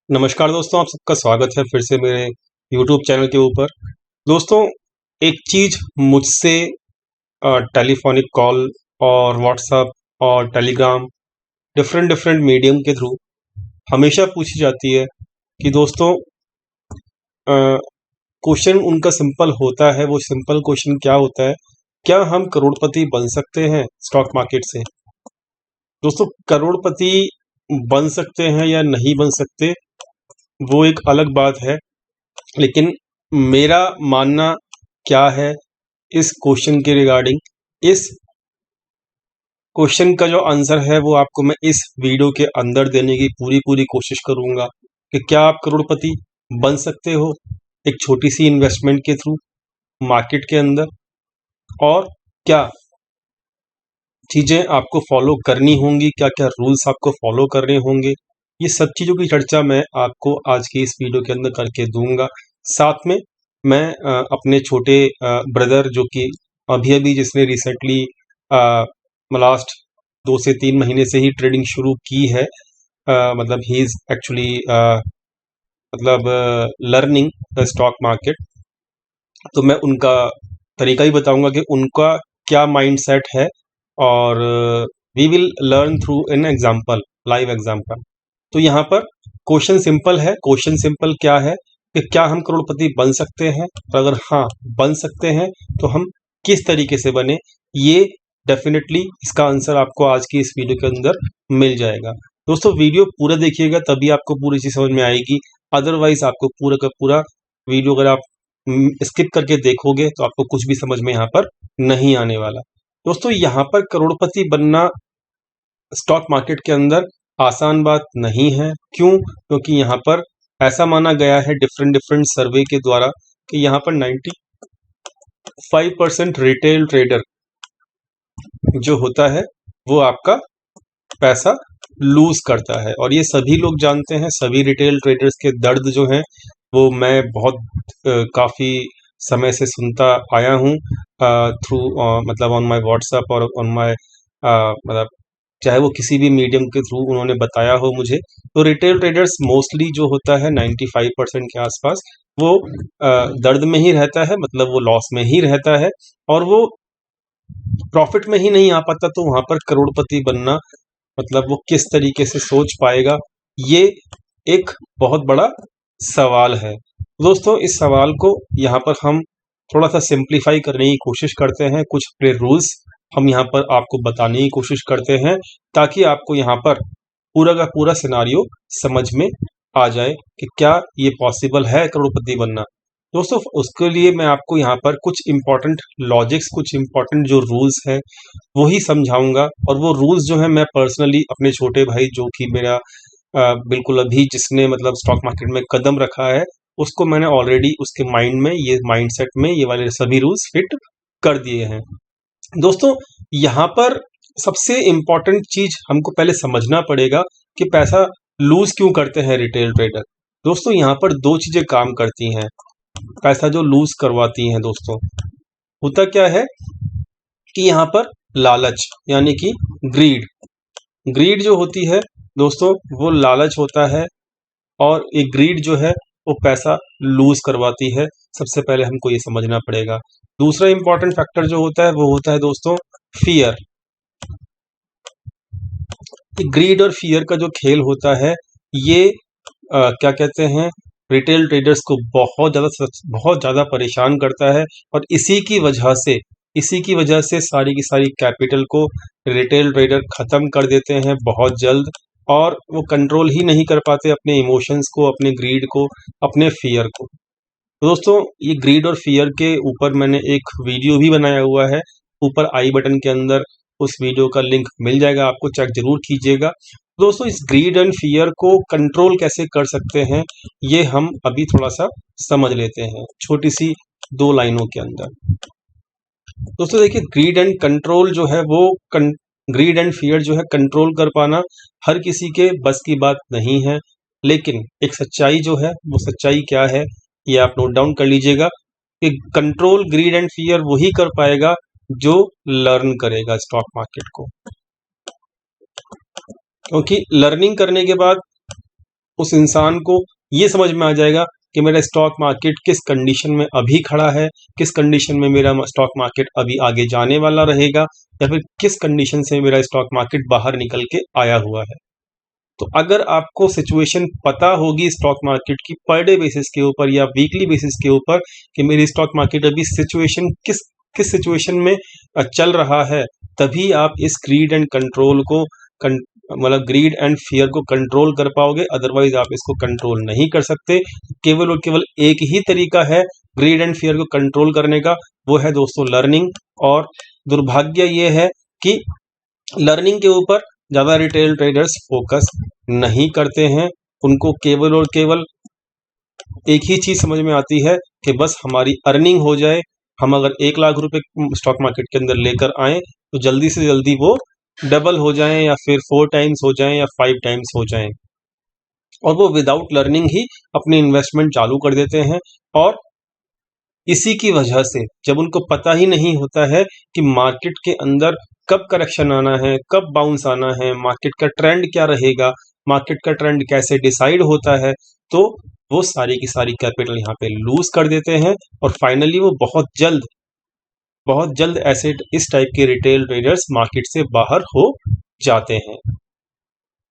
नमस्कार दोस्तों, आप सबका स्वागत है फिर से मेरे YouTube चैनल के ऊपर। दोस्तों, एक चीज़ मुझसे टेलीफ़ोनिक कॉल और व्हाट्सएप और टेलीग्राम डिफरेंट डिफरेंट मीडियम के थ्रू हमेशा पूछी जाती है कि दोस्तों क्वेश्चन उनका सिंपल होता है। वो सिंपल क्वेश्चन क्या होता है, क्या हम करोड़पति बन सकते हैं स्टॉक मार्केट से? दोस्तों, करोड़पति बन सकते हैं या नहीं बन सकते, वो एक अलग बात है। लेकिन मेरा मानना क्या है इस क्वेश्चन के रिगार्डिंग, इस क्वेश्चन का जो आंसर है वो आपको मैं इस वीडियो के अंदर देने की पूरी पूरी कोशिश करूंगा कि क्या आप करोड़पति बन सकते हो एक छोटी सी इन्वेस्टमेंट के थ्रू मार्केट के अंदर, और क्या चीज़ें आपको फॉलो करनी होंगी, क्या क्या रूल्स आपको फॉलो करने होंगे। ये सब चीज़ों की चर्चा मैं आपको आज की इस वीडियो के अंदर करके दूंगा। साथ में मैं अपने छोटे ब्रदर जो कि अभी अभी जिसने रिसेंटली लास्ट 2 से 3 महीने से ही ट्रेडिंग शुरू की है, मतलब ही इज़ एक्चुअली मतलब लर्निंग द स्टॉक मार्केट। तो मैं उनका तरीका ही बताऊंगा कि उनका क्या माइंडसेट है, और we will learn through an example, live example. तो यहाँ पर क्वेश्चन सिंपल है। क्वेश्चन सिंपल क्या है कि क्या हम करोड़पति बन सकते हैं, और अगर हाँ बन सकते हैं तो हम किस तरीके से बने। ये डेफिनेटली इसका आंसर आपको आज की इस वीडियो के अंदर मिल जाएगा। दोस्तों, वीडियो पूरा देखिएगा तभी आपको पूरी चीज़ समझ में आएगी। अदरवाइज आपको पूरा का पूरा वीडियो अगर आप स्किप करके देखोगे तो आपको कुछ भी समझ में यहाँ पर नहीं आने वाला। दोस्तों, यहाँ पर करोड़पति बनना स्टॉक मार्केट के अंदर आसान बात नहीं है। क्यों? क्योंकि यहाँ पर ऐसा माना गया है डिफरेंट डिफरेंट सर्वे के द्वारा कि यहाँ पर 95% रिटेल ट्रेडर जो होता है वो आपका पैसा लूज करता है, और ये सभी लोग जानते हैं। सभी रिटेल ट्रेडर्स के दर्द जो हैं वो मैं बहुत काफ़ी समय से सुनता आया हूँ थ्रू मतलब ऑन माय व्हाट्सएप और ऑन माय मतलब चाहे वो किसी भी मीडियम के थ्रू उन्होंने बताया हो मुझे। तो रिटेल ट्रेडर्स मोस्टली जो होता है 95% के आसपास वो दर्द में ही रहता है, मतलब वो लॉस में ही रहता है, और वो प्रॉफिट में ही नहीं आ पाता। तो वहां पर करोड़पति बनना मतलब वो किस तरीके से सोच पाएगा, ये एक बहुत बड़ा सवाल है। दोस्तों, इस सवाल को यहाँ पर हम थोड़ा सा सिंप्लीफाई करने की कोशिश करते हैं। कुछ अपने रूल्स हम यहाँ पर आपको बताने की कोशिश करते हैं ताकि आपको यहाँ पर पूरा का पूरा सिनारियो समझ में आ जाए कि क्या ये पॉसिबल है करोड़पति बनना। दोस्तों, उसके लिए मैं आपको यहाँ पर कुछ इम्पोर्टेंट लॉजिक्स, कुछ इम्पोर्टेंट जो रूल्स हैं वो ही समझाऊंगा। और वो रूल्स जो हैं मैं पर्सनली अपने छोटे भाई जो कि मेरा बिल्कुल अभी जिसने मतलब स्टॉक मार्केट में कदम रखा है, उसको मैंने ऑलरेडी उसके माइंड में, ये माइंडसेट में ये वाले सभी रूल्स फिट कर दिए हैं। दोस्तों, यहाँ पर सबसे इम्पोर्टेंट चीज हमको पहले समझना पड़ेगा कि पैसा लूज क्यों करते हैं रिटेल ट्रेडर। दोस्तों, यहाँ पर दो चीजें काम करती हैं पैसा जो लूज करवाती हैं। दोस्तों, होता क्या है कि यहाँ पर लालच यानी कि ग्रीड, ग्रीड जो होती है दोस्तों वो लालच होता है, और एक ग्रीड जो है वो पैसा लूज करवाती है। सबसे पहले हमको ये समझना पड़ेगा। दूसरा इंपॉर्टेंट फैक्टर जो होता है वो होता है दोस्तों फियर। ग्रीड और फियर का जो खेल होता है ये क्या कहते हैं, रिटेल ट्रेडर्स को बहुत ज़्यादा परेशान करता है, और इसी की वजह से सारी की सारी कैपिटल को रिटेल ट्रेडर ख़त्म कर देते हैं बहुत जल्द, और वो कंट्रोल ही नहीं कर पाते अपने इमोशंस को, अपने ग्रीड को, अपने फियर को। तो दोस्तों, ये ग्रीड और फियर के ऊपर मैंने एक वीडियो भी बनाया हुआ है। ऊपर आई बटन के अंदर उस वीडियो का लिंक मिल जाएगा, आपको चेक जरूर कीजिएगा। दोस्तों, इस ग्रीड एंड फियर को कंट्रोल कैसे कर सकते हैं ये हम अभी थोड़ा सा समझ लेते हैं छोटी सी 2 लाइनों के अंदर। दोस्तों देखिए, ग्रीड एंड फियर जो है कंट्रोल कर पाना हर किसी के बस की बात नहीं है। लेकिन एक सच्चाई जो है, वो सच्चाई क्या है ये आप नोट डाउन कर लीजिएगा कि कंट्रोल ग्रीड एंड फियर वही कर पाएगा जो लर्न करेगा स्टॉक मार्केट को। क्योंकि लर्निंग करने के बाद उस इंसान को ये समझ में आ जाएगा कि मेरा स्टॉक मार्केट किस कंडीशन में अभी खड़ा है, किस कंडीशन में मेरा स्टॉक मार्केट अभी आगे जाने वाला रहेगा, या फिर किस कंडीशन से मेरा स्टॉक मार्केट बाहर निकल के आया हुआ है। तो अगर आपको सिचुएशन पता होगी स्टॉक मार्केट की पर डे बेसिस के ऊपर या वीकली बेसिस के ऊपर कि मेरी स्टॉक मार्केट अभी सिचुएशन किस किस सिचुएशन में चल रहा है, तभी आप इस ग्रीड एंड कंट्रोल को मतलब ग्रीड एंड फियर को कंट्रोल कर पाओगे। अदरवाइज आप इसको कंट्रोल नहीं कर सकते। केवल और केवल एक ही तरीका है ग्रीड एंड फियर को कंट्रोल करने का, वो है दोस्तों लर्निंग। और दुर्भाग्य ये है कि लर्निंग के ऊपर ज़्यादा रिटेल ट्रेडर्स फोकस नहीं करते हैं। उनको केवल और केवल एक ही चीज़ समझ में आती है कि बस हमारी अर्निंग हो जाए। हम अगर 1 लाख रुपए स्टॉक मार्केट के अंदर लेकर आए तो जल्दी से जल्दी वो डबल हो जाएं, या फिर 4 टाइम्स हो जाएं, या 5 टाइम्स हो जाएं, और वो विदाउट लर्निंग ही अपनी इन्वेस्टमेंट चालू कर देते हैं। और इसी की वजह से जब उनको पता ही नहीं होता है कि मार्केट के अंदर कब करेक्शन आना है, कब बाउंस आना है, मार्केट का ट्रेंड क्या रहेगा, मार्केट का ट्रेंड कैसे डिसाइड होता है, तो वो सारी की सारी कैपिटल यहाँ पे लूज कर देते हैं। और फाइनली वो बहुत जल्द ऐसे इस टाइप के रिटेल ट्रेडर्स मार्केट से बाहर हो जाते हैं।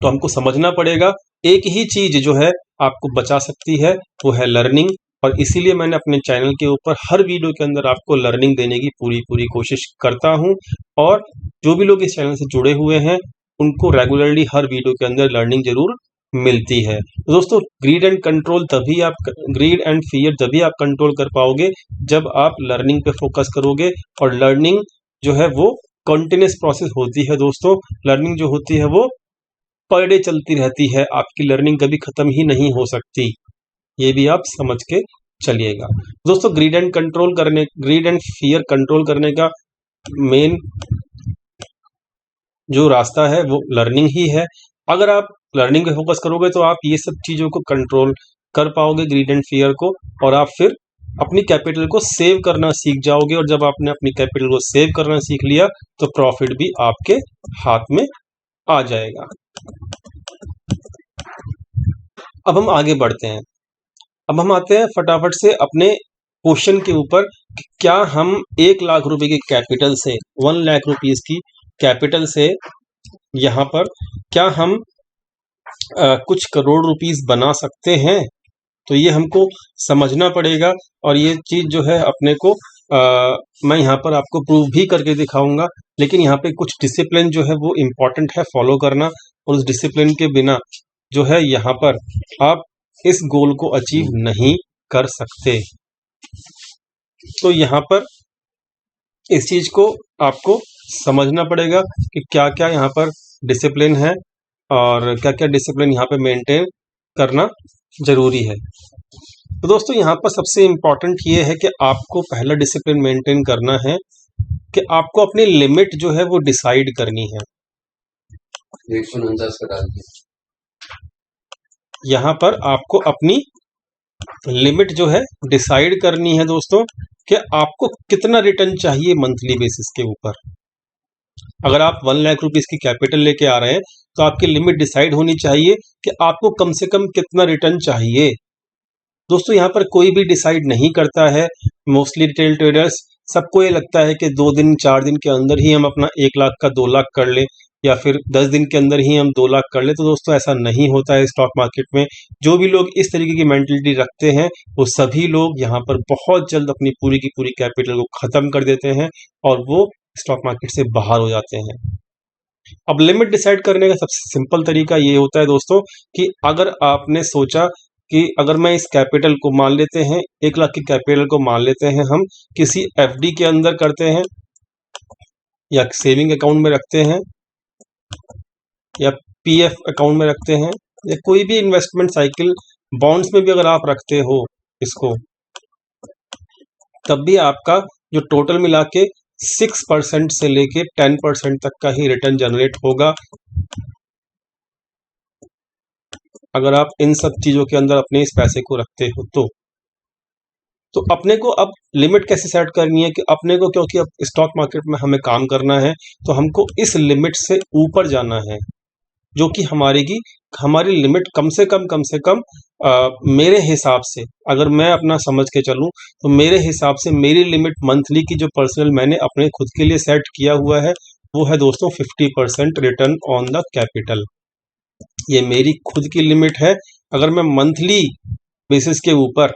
तो हमको समझना पड़ेगा, एक ही चीज जो है आपको बचा सकती है वो है लर्निंग। और इसीलिए मैंने अपने चैनल के ऊपर हर वीडियो के अंदर आपको लर्निंग देने की पूरी कोशिश करता हूं। और जो भी लोग इस चैनल से जुड़े हुए हैं उनको रेगुलरली हर वीडियो के अंदर लर्निंग जरूर मिलती है। तो दोस्तों ग्रीड एंड फियर तभी आप कंट्रोल कर पाओगे जब आप लर्निंग पे फोकस करोगे। और लर्निंग जो है वो कंटिन्यूस प्रोसेस होती है दोस्तों। लर्निंग जो होती है वो पर डे चलती रहती है, आपकी लर्निंग कभी खत्म ही नहीं हो सकती, ये भी आप समझ के चलिएगा। दोस्तों ग्रीड एंड फियर कंट्रोल करने का मेन जो रास्ता है वो लर्निंग ही है। अगर आप लर्निंग पे फोकस करोगे तो आप ये सब चीज़ों को कंट्रोल कर पाओगे, ग्रीड एंड फियर को, और आप फिर अपनी कैपिटल को सेव करना सीख जाओगे। और जब आपने अपनी कैपिटल को सेव करना सीख लिया तो प्रॉफिट भी आपके हाथ में आ जाएगा। अब हम आगे बढ़ते हैं। अब हम आते हैं फटाफट से अपने क्वेश्चन के ऊपर कि क्या हम 1 लाख रुपए की कैपिटल से 1 लाख रुपीस की कैपिटल से यहाँ पर क्या हम कुछ करोड़ रुपीस बना सकते हैं। तो ये हमको समझना पड़ेगा। और ये चीज़ जो है अपने को मैं यहाँ पर आपको प्रूव भी करके दिखाऊंगा। लेकिन यहाँ पे कुछ डिसिप्लिन जो है वो इम्पॉर्टेंट है फॉलो करना। और उस डिसिप्लिन के बिना जो है यहाँ पर आप इस गोल को अचीव नहीं कर सकते। तो यहाँ पर इस चीज को आपको समझना पड़ेगा कि क्या क्या यहाँ पर डिसिप्लिन है और क्या क्या डिसिप्लिन यहाँ पे मेंटेन करना जरूरी है। तो दोस्तों यहाँ पर सबसे इम्पोर्टेंट ये है कि आपको पहला डिसिप्लिन मेंटेन करना है कि आपको अपनी लिमिट जो है वो डिसाइड करनी है। 149 का डाल दिया। यहाँ पर आपको अपनी लिमिट जो है डिसाइड करनी है दोस्तों कि आपको कितना रिटर्न चाहिए मंथली बेसिस के ऊपर। अगर आप 1 लाख रुपीस की कैपिटल लेके आ रहे हैं तो आपकी लिमिट डिसाइड होनी चाहिए कि आपको कम से कम कितना रिटर्न चाहिए। दोस्तों यहाँ पर कोई भी डिसाइड नहीं करता है। मोस्टली रिटेल ट्रेडर्स सबको ये लगता है कि 2 दिन 4 दिन के अंदर ही हम अपना 1 लाख का 2 लाख कर ले, या फिर 10 दिन के अंदर ही हम 2 लाख कर ले। तो दोस्तों ऐसा नहीं होता है स्टॉक मार्केट में। जो भी लोग इस तरीके की मेंटलिटी रखते हैं वो सभी लोग यहाँ पर बहुत जल्द अपनी पूरी की पूरी कैपिटल को ख़त्म कर देते हैं और वो स्टॉक मार्केट से बाहर हो जाते हैं। अब लिमिट डिसाइड करने का सबसे सिंपल तरीका ये होता है दोस्तों कि अगर आपने सोचा कि अगर मैं इस कैपिटल को मान लेते हैं 1 लाख की कैपिटल को मान लेते हैं हम किसी एफडी के अंदर करते हैं या सेविंग अकाउंट में रखते हैं या पीएफ अकाउंट में रखते हैं या कोई भी इन्वेस्टमेंट साइकिल बॉन्ड्स में भी अगर आप रखते हो इसको, तब भी आपका जो टोटल मिला के 6% से लेके 10% तक का ही रिटर्न जनरेट होगा अगर आप इन सब चीज़ों के अंदर अपने इस पैसे को रखते हो। तो अपने को अब लिमिट कैसे सेट करनी है कि अपने को, क्योंकि अब स्टॉक मार्केट में हमें काम करना है तो हमको इस लिमिट से ऊपर जाना है। जो कि हमारी लिमिट कम से कम मेरे हिसाब से, अगर मैं अपना समझ के चलूं तो मेरे हिसाब से मेरी लिमिट मंथली की जो पर्सनल मैंने अपने खुद के लिए सेट किया हुआ है वो है दोस्तों 50% रिटर्न ऑन द कैपिटल। ये मेरी खुद की लिमिट है। अगर मैं मंथली बेसिस के ऊपर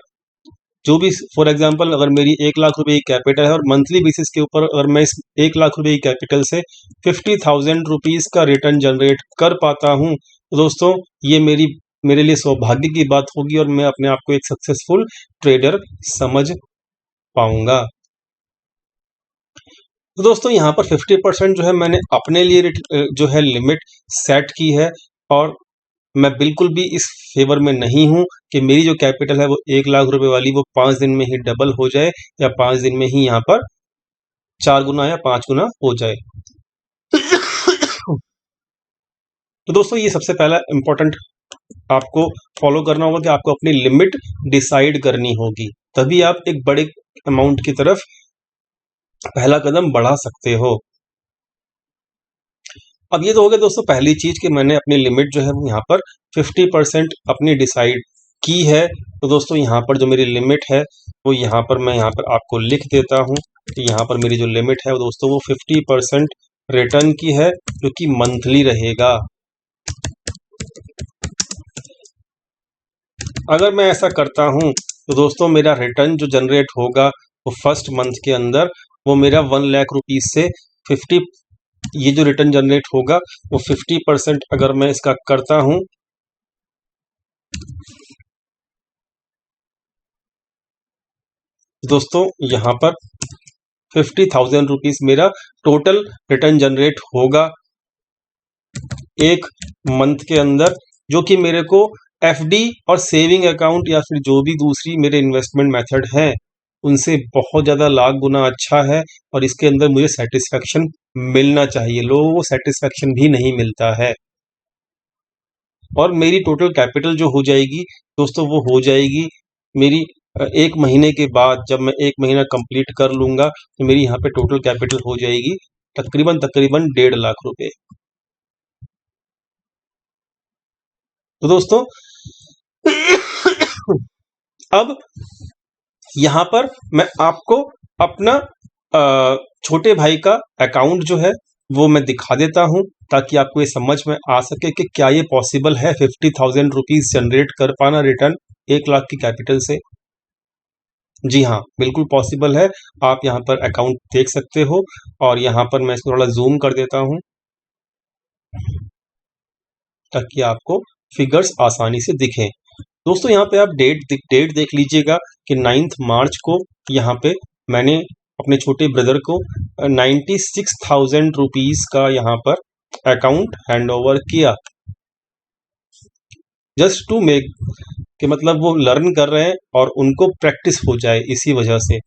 जो भी, फॉर एग्जांपल अगर मेरी 1 लाख रुपए की कैपिटल है और मंथली बेसिस के ऊपर अगर मैं इस 1 लाख रुपए की कैपिटल से 50,000 रुपीज का रिटर्न जनरेट कर पाता हूं तो दोस्तों ये मेरे लिए सौभाग्य की बात होगी और मैं अपने आप को एक सक्सेसफुल ट्रेडर समझ पाऊंगा। तो दोस्तों यहाँ पर 50% जो है मैंने अपने लिए जो है लिमिट सेट की है और मैं बिल्कुल भी इस फेवर में नहीं हूं कि मेरी जो कैपिटल है वो 1 लाख रुपए वाली वो 5 दिन में ही डबल हो जाए या 5 दिन में ही यहाँ पर 4 गुना या 5 गुना हो जाए। तो दोस्तों ये सबसे पहला इंपॉर्टेंट आपको फॉलो करना होगा कि आपको अपनी लिमिट डिसाइड करनी होगी, तभी आप एक बड़े अमाउंट की तरफ पहला कदम बढ़ा सकते हो। अब ये तो हो गया दोस्तों पहली चीज कि मैंने अपनी लिमिट जो है वो यहाँ पर 50% अपनी डिसाइड की है। तो दोस्तों यहाँ पर जो मेरी लिमिट है वो यहाँ पर मैं यहाँ पर आपको लिख देता हूँ कि यहाँ पर मेरी जो लिमिट है वो दोस्तों वो 50% रिटर्न की है जो कि मंथली रहेगा। अगर मैं ऐसा करता हूँ तो दोस्तों मेरा रिटर्न जो जनरेट होगा वो फर्स्ट मंथ के अंदर वो मेरा 1 लाख रुपीज से 50, ये जो रिटर्न जनरेट होगा वो 50% अगर मैं इसका करता हूं दोस्तों यहाँ पर 50,000 रुपीज मेरा टोटल रिटर्न जनरेट होगा एक मंथ के अंदर, जो कि मेरे को एफडी और सेविंग अकाउंट या फिर जो भी दूसरी मेरे इन्वेस्टमेंट मेथड हैं उनसे बहुत ज़्यादा लाख गुना अच्छा है और इसके अंदर मुझे सेटिस्फैक्शन मिलना चाहिए। लोगों को सेटिस्फैक्शन भी नहीं मिलता है और मेरी टोटल कैपिटल जो हो जाएगी दोस्तों वो हो जाएगी मेरी 1 महीने के बाद, जब मैं 1 महीना कंप्लीट कर लूंगा तो मेरी यहाँ पे टोटल कैपिटल हो जाएगी तकरीबन 1.5 लाख रुपए। तो दोस्तों अब यहाँ पर मैं आपको अपना छोटे भाई का अकाउंट जो है वो मैं दिखा देता हूं ताकि आपको ये समझ में आ सके कि क्या ये पॉसिबल है 50,000 रुपीज जनरेट कर पाना रिटर्न 1 लाख की कैपिटल से। जी हाँ, बिल्कुल पॉसिबल है। आप यहाँ पर अकाउंट देख सकते हो और यहाँ पर मैं इसको थोड़ा जूम कर देता हूं ताकि आपको फिगर्स आसानी से दिखें। दोस्तों यहाँ पे आप डेट देख लीजिएगा कि 9 मार्च को यहाँ पे मैंने अपने छोटे ब्रदर को 96,000 रुपीज का यहाँ पर अकाउंट हैंड ओवर किया, जस्ट टू मेक कि मतलब वो लर्न कर रहे हैं और उनको प्रैक्टिस हो जाए इसी वजह से।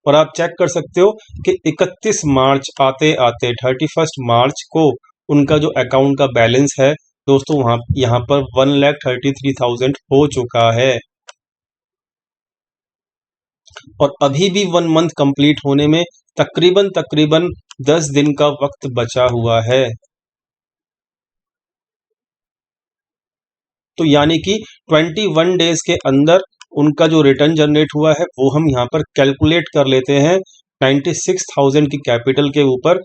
और आप चेक कर सकते हो कि 31 मार्च आते आते 31 मार्च को उनका जो अकाउंट का बैलेंस है दोस्तों वहां यहाँ पर 1,33,000 हो चुका है और अभी भी 1 मंथ कंप्लीट होने में तकरीबन 10 दिन का वक्त बचा हुआ है। तो यानी कि 21 डेज के अंदर उनका जो रिटर्न जनरेट हुआ है वो हम यहाँ पर कैलकुलेट कर लेते हैं 96,000 की कैपिटल के ऊपर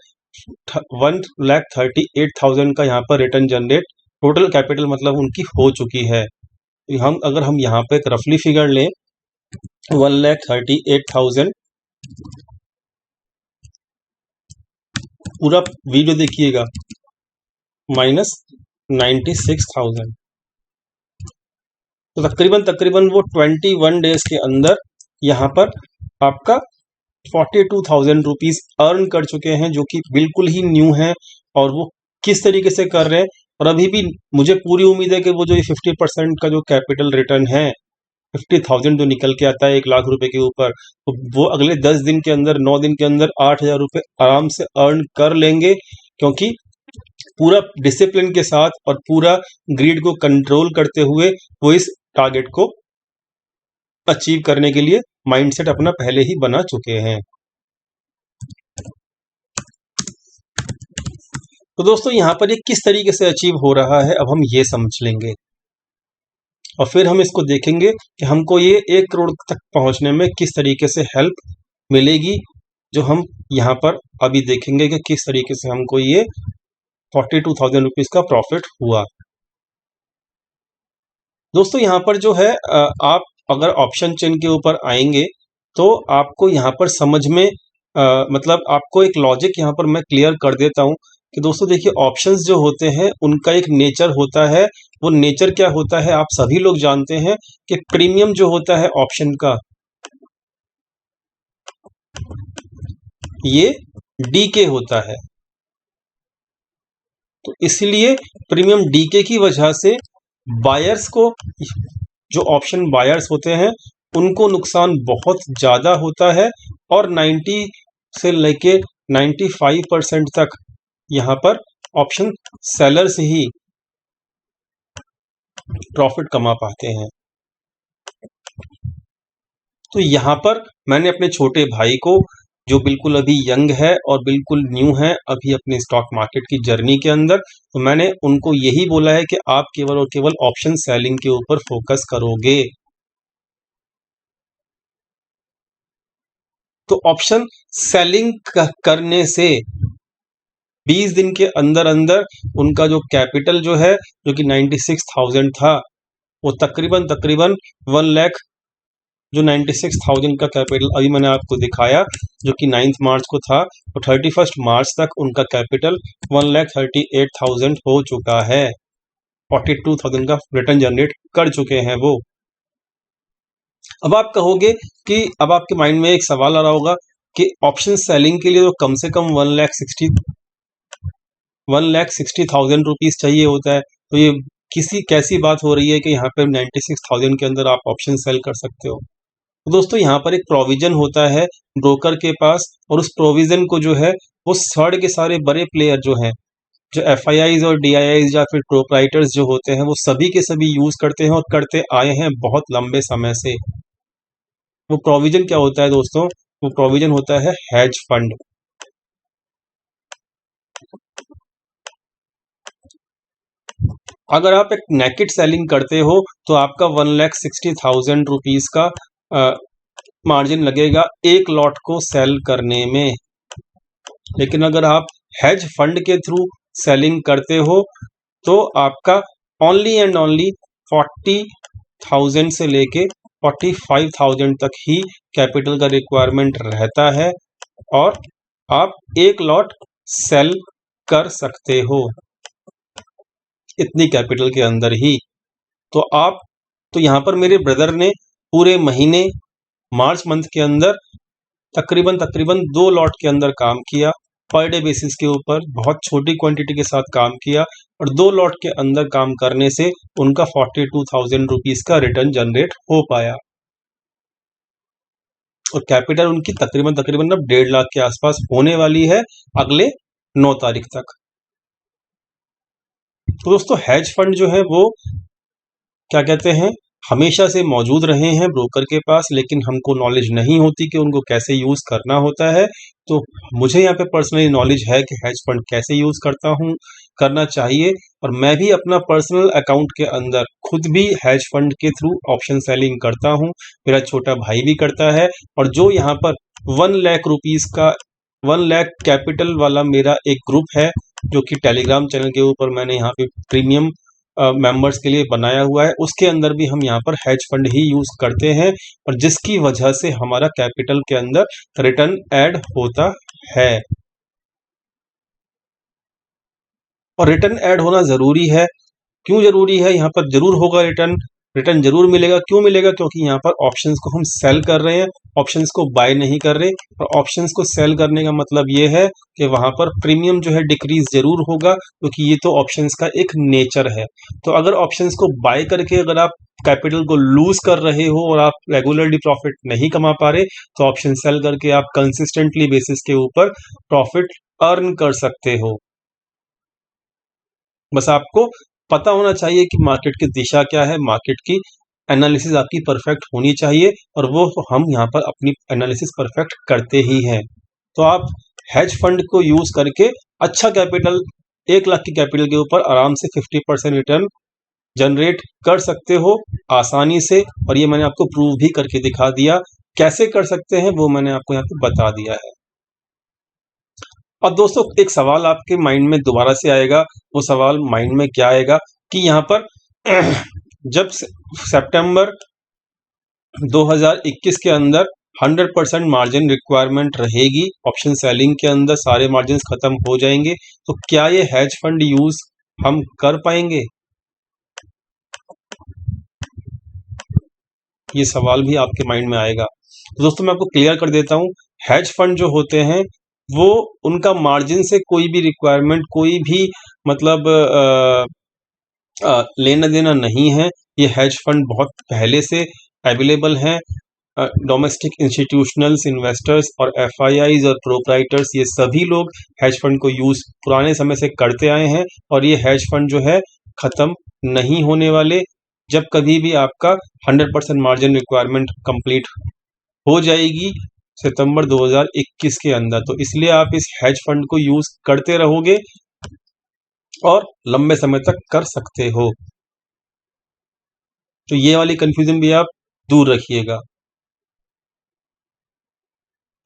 1,38,000 का यहाँ पर रिटर्न जनरेट टोटल कैपिटल मतलब उनकी हो चुकी है। अगर हम यहाँ पे एक रफली फिगर लें 1,38,000, पूरा वीडियो देखिएगा, माइनस 96,000 तो तकरीबन वो 21 डेज के अंदर यहाँ पर आपका 42,000 रुपीज अर्न कर चुके हैं, जो कि बिल्कुल ही न्यू है। और वो किस तरीके से कर रहे हैं और अभी भी मुझे पूरी उम्मीद है कि वो जो ये 50% का जो कैपिटल रिटर्न है 50,000 जो निकल के आता है 1 लाख रुपए के ऊपर, तो वो अगले 10 दिन के अंदर 9 दिन के अंदर 8,000 रुपए आराम से अर्न कर लेंगे, क्योंकि पूरा डिसिप्लिन के साथ और पूरा ग्रीड को कंट्रोल करते हुए वो इस टारगेट को अचीव करने के लिए माइंडसेट अपना पहले ही बना चुके हैं। तो दोस्तों यहाँ पर ये किस तरीके से अचीव हो रहा है अब हम ये समझ लेंगे, और फिर हम इसको देखेंगे कि हमको ये 1 करोड़ तक पहुंचने में किस तरीके से हेल्प मिलेगी, जो हम यहाँ पर अभी देखेंगे कि किस तरीके से हमको ये 42,000 रुपीज का प्रॉफिट हुआ। दोस्तों यहाँ पर जो है आप अगर ऑप्शन चेन के ऊपर आएंगे तो आपको यहाँ पर समझ में मतलब आपको एक लॉजिक यहाँ पर मैं क्लियर कर देता हूँ कि दोस्तों देखिए, ऑप्शंस जो होते हैं उनका एक नेचर होता है। वो नेचर क्या होता है आप सभी लोग जानते हैं कि प्रीमियम जो होता है ऑप्शन का, ये डीके होता है। तो इसलिए प्रीमियम डीके की वजह से बायर्स को, जो ऑप्शन बायर्स होते हैं, उनको नुकसान बहुत ज़्यादा होता है और 90 से लेके 95% तक यहाँ पर ऑप्शन सेलर्स ही प्रॉफिट कमा पाते हैं। तो यहाँ पर मैंने अपने छोटे भाई को, जो बिल्कुल अभी यंग है और बिल्कुल न्यू है अभी अपने स्टॉक मार्केट की जर्नी के अंदर, तो मैंने उनको यही बोला है कि आप केवल और केवल ऑप्शन सेलिंग के ऊपर फोकस करोगे। तो ऑप्शन सेलिंग करने से 20 दिन के अंदर अंदर उनका जो कैपिटल जो है, जो कि 96,000 था, वो तकरीबन 1 लाख, जो 96,000 का कैपिटल अभी मैंने आपको दिखाया जो कि 9 मार्च को था, तो 31 मार्च तक उनका कैपिटल 1,38,000 हो चुका है। 42,000 का रिटर्न जनरेट कर चुके हैं वो। अब आप कहोगे कि अब आपके माइंड में एक सवाल आ रहा होगा कि ऑप्शन सेलिंग के लिए तो कम से कम 1,60,000 रुपीज चाहिए होता है, तो ये कैसी बात हो रही है कि यहाँ पे 96,000 के अंदर आप ऑप्शन सेल कर सकते हो। तो दोस्तों यहाँ पर एक प्रोविजन होता है ब्रोकर के पास, और उस प्रोविजन को जो है वो सारे के सारे बड़े प्लेयर जो हैं, जो एफआईआईज और डीआईआईज या फिर प्रोप्राइटर्स जो होते हैं, वो सभी के सभी यूज करते हैं और करते आए हैं बहुत लंबे समय से। वो प्रोविजन क्या होता है दोस्तों? वो प्रोविजन होता है हेज फंड। अगर आप एक नेकेड सेलिंग करते हो तो आपका 1,60,000 रुपीज का मार्जिन लगेगा एक लॉट को सेल करने में। लेकिन अगर आप हेज फंड के थ्रू सेलिंग करते हो तो आपका ओनली एंड ओनली 40,000 से लेके 45,000 तक ही कैपिटल का रिक्वायरमेंट रहता है और आप एक लॉट सेल कर सकते हो इतनी कैपिटल के अंदर ही। तो यहाँ पर मेरे ब्रदर ने पूरे महीने मार्च मंथ के अंदर तकरीबन 2 लॉट के अंदर काम किया, पर डे बेसिस के ऊपर बहुत छोटी क्वांटिटी के साथ काम किया, और 2 लॉट के अंदर काम करने से उनका 42,000 रुपीज का रिटर्न जनरेट हो पाया और कैपिटल उनकी तकरीबन 1.5 लाख के आसपास होने वाली है अगले 9 तारीख तक। तो दोस्तों हेज फंड जो है वो क्या कहते हैं, हमेशा से मौजूद रहे हैं ब्रोकर के पास, लेकिन हमको नॉलेज नहीं होती कि उनको कैसे यूज करना होता है। तो मुझे यहाँ पे पर्सनली नॉलेज है कि हेज फंड कैसे यूज करना चाहिए, और मैं भी अपना पर्सनल अकाउंट के अंदर खुद भी हेज फंड के थ्रू ऑप्शन सेलिंग करता हूँ। मेरा छोटा भाई भी करता है, और जो यहाँ पर 1 लाख रुपीज का 1 लाख कैपिटल वाला मेरा एक ग्रुप है जो कि टेलीग्राम चैनल के ऊपर मैंने यहाँ पे प्रीमियम मेंबर्स के लिए बनाया हुआ है, उसके अंदर भी हम यहाँ पर हेज फंड ही यूज करते हैं, और जिसकी वजह से हमारा कैपिटल के अंदर रिटर्न ऐड होता है। और रिटर्न ऐड होना जरूरी है। क्यों जरूरी है? यहाँ पर जरूर होगा रिटर्न जरूर मिलेगा। क्यों मिलेगा? क्योंकि यहाँ पर ऑप्शंस को हम सेल कर रहे हैं, ऑप्शंस को बाय नहीं कर रहे। और ऑप्शंस को सेल करने का मतलब ये है कि वहां पर प्रीमियम जो है डिक्रीज जरूर होगा, क्योंकि ये तो ऑप्शंस का एक नेचर है। तो अगर ऑप्शंस को बाय करके अगर आप कैपिटल को लूज कर रहे हो और आप रेगुलरली प्रॉफिट नहीं कमा पा रहे, तो ऑप्शन सेल करके आप कंसिस्टेंटली बेसिस के ऊपर प्रॉफिट अर्न कर सकते हो। बस आपको पता होना चाहिए कि मार्केट की दिशा क्या है, मार्केट की एनालिसिस आपकी परफेक्ट होनी चाहिए, और वो हम यहाँ पर अपनी एनालिसिस परफेक्ट करते ही हैं। तो आप हेज फंड को यूज करके अच्छा कैपिटल 1 लाख की कैपिटल के ऊपर आराम से 50% रिटर्न जनरेट कर सकते हो आसानी से। और ये मैंने आपको प्रूव भी करके दिखा दिया, कैसे कर सकते हैं वो मैंने आपको यहाँ पे बता दिया है। और दोस्तों एक सवाल आपके माइंड में दोबारा से आएगा, वो सवाल माइंड में क्या आएगा कि यहाँ पर जब सितंबर 2021 के अंदर 100% मार्जिन रिक्वायरमेंट रहेगी, ऑप्शन सेलिंग के अंदर सारे मार्जिन खत्म हो जाएंगे, तो क्या ये हेज फंड यूज हम कर पाएंगे? ये सवाल भी आपके माइंड में आएगा। तो दोस्तों मैं आपको क्लियर कर देता हूं, हेज फंड जो होते हैं वो उनका मार्जिन से कोई भी रिक्वायरमेंट, कोई भी मतलब लेना देना नहीं है। ये हेज फंड बहुत पहले से अवेलेबल हैं। डोमेस्टिक इंस्टीट्यूशनल्स इन्वेस्टर्स और एफआईआईज और प्रोप्राइटर्स, ये सभी लोग हेज फंड को यूज पुराने समय से करते आए हैं। और ये हेज फंड जो है खत्म नहीं होने वाले। जब कभी भी आपका 100% मार्जिन रिक्वायरमेंट कंप्लीट हो जाएगी सितंबर 2021 के अंदर, तो इसलिए आप इस हेज फंड को यूज करते रहोगे और लंबे समय तक कर सकते हो। तो ये वाली कंफ्यूजन भी आप दूर रखिएगा।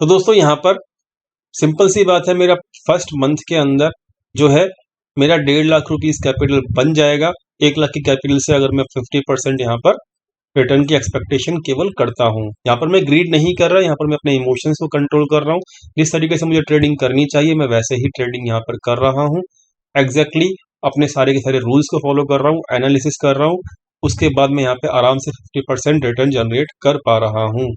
तो दोस्तों यहाँ पर सिंपल सी बात है, मेरा फर्स्ट मंथ के अंदर जो है मेरा 1.5 लाख रुपीस कैपिटल बन जाएगा। 1 लाख की कैपिटल से अगर मैं 50% यहाँ पर रिटर्न की एक्सपेक्टेशन केवल करता हूँ। यहाँ पर मैं ग्रीड नहीं कर रहा, यहाँ पर मैं अपने इमोशंस को कंट्रोल कर रहा हूँ। जिस तरीके से मुझे ट्रेडिंग करनी चाहिए मैं वैसे ही ट्रेडिंग यहाँ पर कर रहा हूँ। एग्जैक्टली अपने सारे के सारे रूल्स को फॉलो कर रहा हूँ, एनालिसिस कर रहा हूँ। उसके बाद मैं यहाँ पे आराम से 50% रिटर्न जनरेट कर पा रहा हूँ।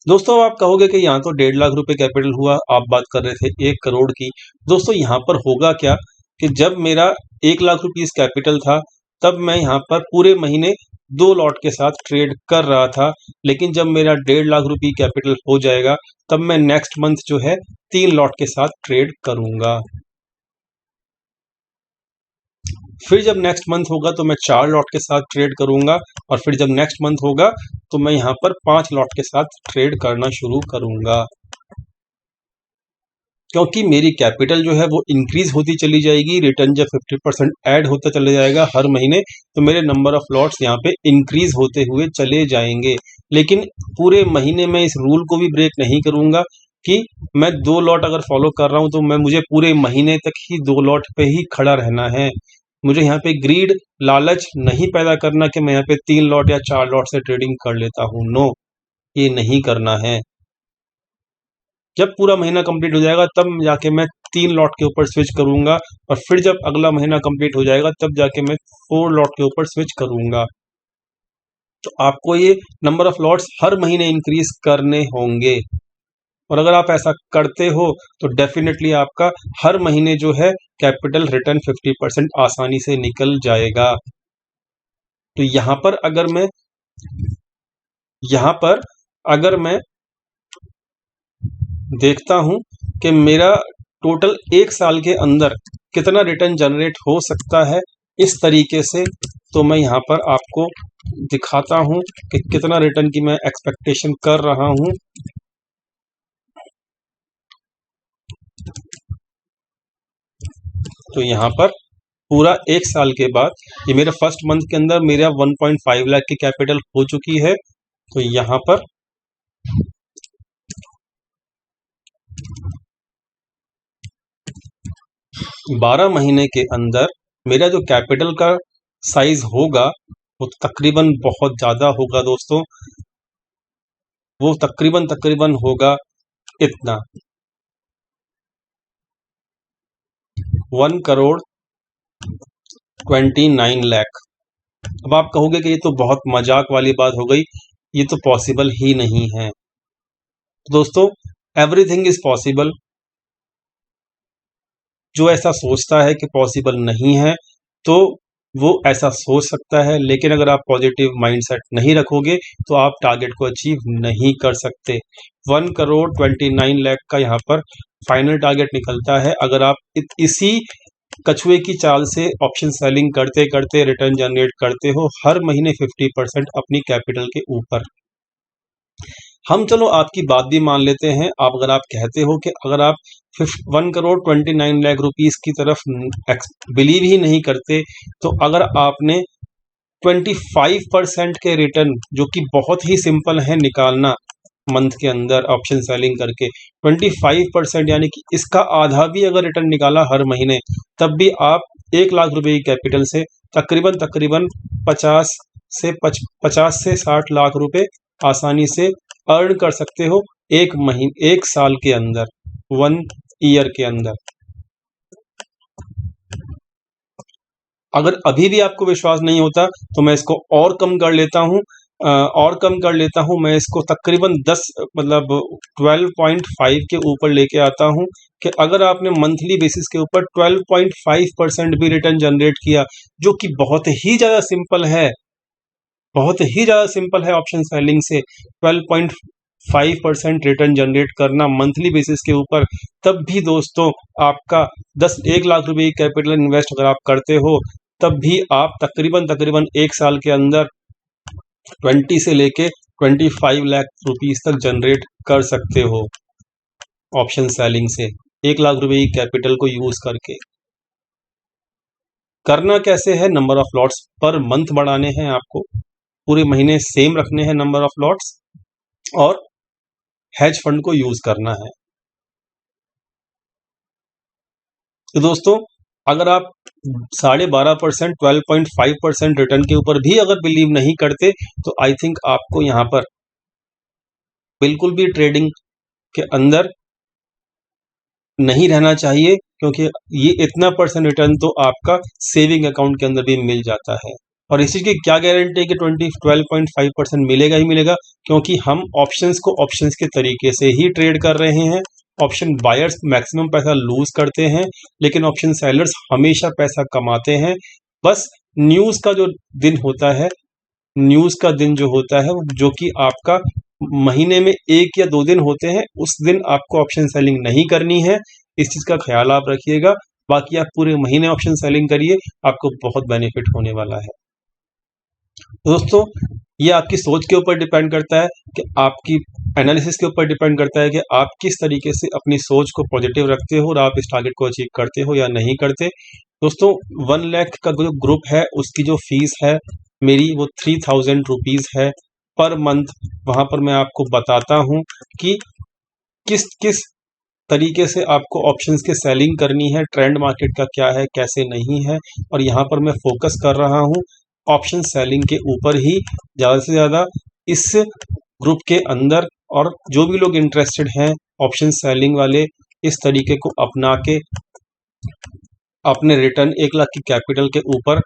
दोस्तों आप कहोगे कि यहाँ तो 1.5 लाख रुपए कैपिटल हुआ, आप बात कर रहे थे 1 करोड़ की। दोस्तों यहाँ पर होगा क्या कि जब मेरा 1 लाख रुपीस कैपिटल था तब मैं यहाँ पर पूरे महीने 2 लॉट के साथ ट्रेड कर रहा था। लेकिन जब मेरा 1.5 लाख रुपये कैपिटल हो जाएगा तब मैं नेक्स्ट मंथ जो है 3 लॉट के साथ ट्रेड करूंगा। फिर जब नेक्स्ट मंथ होगा तो मैं 4 लॉट के साथ ट्रेड करूंगा। और फिर जब नेक्स्ट मंथ होगा तो मैं यहाँ पर 5 लॉट के साथ ट्रेड करना शुरू करूंगा, क्योंकि मेरी कैपिटल जो है वो इंक्रीज होती चली जाएगी। रिटर्न जब 50% ऐड होता चले जाएगा हर महीने, तो मेरे नंबर ऑफ लॉट्स यहाँ पे इंक्रीज होते हुए चले जाएंगे। लेकिन पूरे महीने में इस रूल को भी ब्रेक नहीं करूंगा कि मैं 2 लॉट अगर फॉलो कर रहा हूं तो मुझे पूरे महीने तक ही 2 लॉट पे ही खड़ा रहना है। मुझे यहाँ पे ग्रीड, लालच नहीं पैदा करना कि मैं यहाँ पे 3 लॉट या 4 लॉट से ट्रेडिंग कर लेता हूँ। नो, ये नहीं करना है। जब पूरा महीना कंप्लीट हो जाएगा तब जाके मैं 3 लॉट के ऊपर स्विच करूंगा। और फिर जब अगला महीना कंप्लीट हो जाएगा तब जाके मैं 4 लॉट के ऊपर स्विच करूंगा। तो आपको ये नंबर ऑफ लॉट्स हर महीने इंक्रीज करने होंगे। और अगर आप ऐसा करते हो तो डेफिनेटली आपका हर महीने जो है कैपिटल रिटर्न 50% आसानी से निकल जाएगा। तो यहाँ पर अगर मैं देखता हूं कि मेरा टोटल 1 साल के अंदर कितना रिटर्न जनरेट हो सकता है इस तरीके से, तो मैं यहाँ पर आपको दिखाता हूं कि कितना रिटर्न की मैं एक्सपेक्टेशन कर रहा हूं। तो यहाँ पर पूरा 1 साल के बाद ये मेरा फर्स्ट मंथ के अंदर मेरा 1.5 लाख की कैपिटल हो चुकी है। तो यहाँ पर 12 महीने के अंदर मेरा जो कैपिटल का साइज होगा वो तकरीबन बहुत ज़्यादा होगा दोस्तों। वो तकरीबन होगा इतना, 1,29 लाख। अब आप कहोगे कि ये तो बहुत मजाक वाली बात हो गई, ये तो पॉसिबल ही नहीं है। दोस्तों एवरीथिंग इज पॉसिबल। जो ऐसा सोचता है कि पॉसिबल नहीं है तो वो ऐसा सोच सकता है, लेकिन अगर आप पॉजिटिव माइंडसेट नहीं रखोगे तो आप टारगेट को अचीव नहीं कर सकते। 1,29 लाख का यहाँ पर फाइनल टारगेट निकलता है अगर आप इसी कछुए की चाल से ऑप्शन सेलिंग करते करते रिटर्न जनरेट करते हो हर महीने 50% अपनी कैपिटल के ऊपर। हम चलो आपकी बात भी मान लेते हैं। अगर आप कहते हो कि अगर आप 1,29,00,000 रुपीस की तरफ बिलीव ही नहीं करते, तो अगर आपने 25% के रिटर्न, जो कि बहुत ही सिंपल है निकालना मंथ के अंदर ऑप्शन सेलिंग करके, 25% यानी कि इसका आधा भी अगर रिटर्न निकाला हर महीने, तब भी आप 1,00,000 रुपए की कैपिटल से तकरीबन 50 से 60 लाख रुपए आसानी से अर्न कर सकते हो एक साल के अंदर, 1 ईयर के अंदर। अगर अभी भी आपको विश्वास नहीं होता तो मैं इसको और कम कर लेता हूं, मैं इसको तकरीबन 12.5 के ऊपर लेके आता हूं कि अगर आपने मंथली बेसिस के ऊपर 12.5% भी रिटर्न जनरेट किया, जो कि बहुत ही ज़्यादा सिंपल है ऑप्शन सेलिंग से 12.5% रिटर्न जनरेट करना मंथली बेसिस के ऊपर, तब भी दोस्तों आपका 1,00,000 रुपए की कैपिटल इन्वेस्ट अगर आप करते हो, तब भी आप तकरीबन एक साल के अंदर 20 से लेके 25 लाख रुपीस तक जनरेट कर सकते हो ऑप्शन सेलिंग से, 1,00,000 रुपए की कैपिटल को यूज करके। करना कैसे है? Number of lots per month बढ़ाने हैं आपको, पूरे महीने सेम रखने हैं नंबर ऑफ लॉट्स, और हेज फंड को यूज करना है। तो दोस्तों अगर आप 12.5%, 12.5% रिटर्न के ऊपर भी अगर बिलीव नहीं करते, तो आई थिंक आपको यहां पर बिल्कुल भी ट्रेडिंग के अंदर नहीं रहना चाहिए, क्योंकि ये इतना % रिटर्न तो आपका सेविंग अकाउंट के अंदर भी मिल जाता है। और इसी की क्या गारंटी है कि 12.5% मिलेगा ही मिलेगा, क्योंकि हम ऑप्शंस को ऑप्शंस के तरीके से ही ट्रेड कर रहे हैं। ऑप्शन बायर्स मैक्सिमम पैसा लूज करते हैं, लेकिन ऑप्शन सेलर्स हमेशा पैसा कमाते हैं। बस न्यूज़ का जो दिन होता है, जो कि आपका महीने में 1 या 2 दिन होते हैं, उस दिन आपको ऑप्शन सेलिंग नहीं करनी है। इस चीज़ का ख्याल आप रखिएगा। बाकी आप पूरे महीने ऑप्शन सेलिंग करिए, आपको बहुत बेनिफिट होने वाला है। दोस्तों ये आपकी सोच के ऊपर डिपेंड करता है, कि आपकी एनालिसिस के ऊपर डिपेंड करता है कि आप किस तरीके से अपनी सोच को पॉजिटिव रखते हो और आप इस टारगेट को अचीव करते हो या नहीं करते। दोस्तों 1 लाख का जो ग्रुप है, उसकी जो फीस है मेरी, वो 3,000 रुपीज़ है पर मंथ। वहाँ पर मैं आपको बताता हूँ कि किस किस तरीके से आपको ऑप्शंस की सेलिंग करनी है, ट्रेंड मार्केट का क्या है, कैसे नहीं है। और यहाँ पर मैं फोकस कर रहा हूँ ऑप्शन सेलिंग के ऊपर ही ज़्यादा से ज़्यादा इस ग्रुप के अंदर। और जो भी लोग इंटरेस्टेड हैं ऑप्शन सेलिंग वाले, इस तरीके को अपना के अपने रिटर्न 1,00,000 की कैपिटल के ऊपर,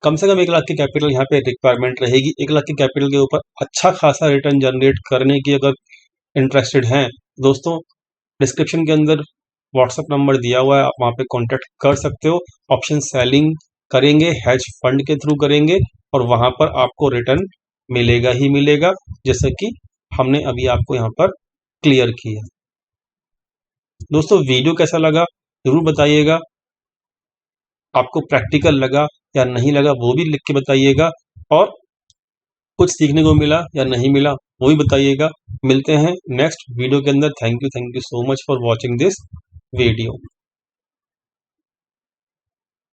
कम से कम 1,00,000 की कैपिटल यहाँ पे रिक्वायरमेंट रहेगी, 1,00,000 की कैपिटल के ऊपर अच्छा खासा रिटर्न जनरेट करने की अगर इंटरेस्टेड हैं दोस्तों, डिस्क्रिप्शन के अंदर व्हाट्सएप नंबर दिया हुआ है, आप वहाँ पे कांटेक्ट कर सकते हो। ऑप्शन सेलिंग करेंगे, हेज फंड के थ्रू करेंगे, और वहाँ पर आपको रिटर्न मिलेगा ही मिलेगा, जैसे कि हमने अभी आपको यहाँ पर क्लियर किया। दोस्तों वीडियो कैसा लगा जरूर बताइएगा, आपको प्रैक्टिकल लगा या नहीं लगा वो भी लिख के बताइएगा, और कुछ सीखने को मिला या नहीं मिला वो भी बताइएगा। मिलते हैं नेक्स्ट वीडियो के अंदर। Thank you so much for watching this video.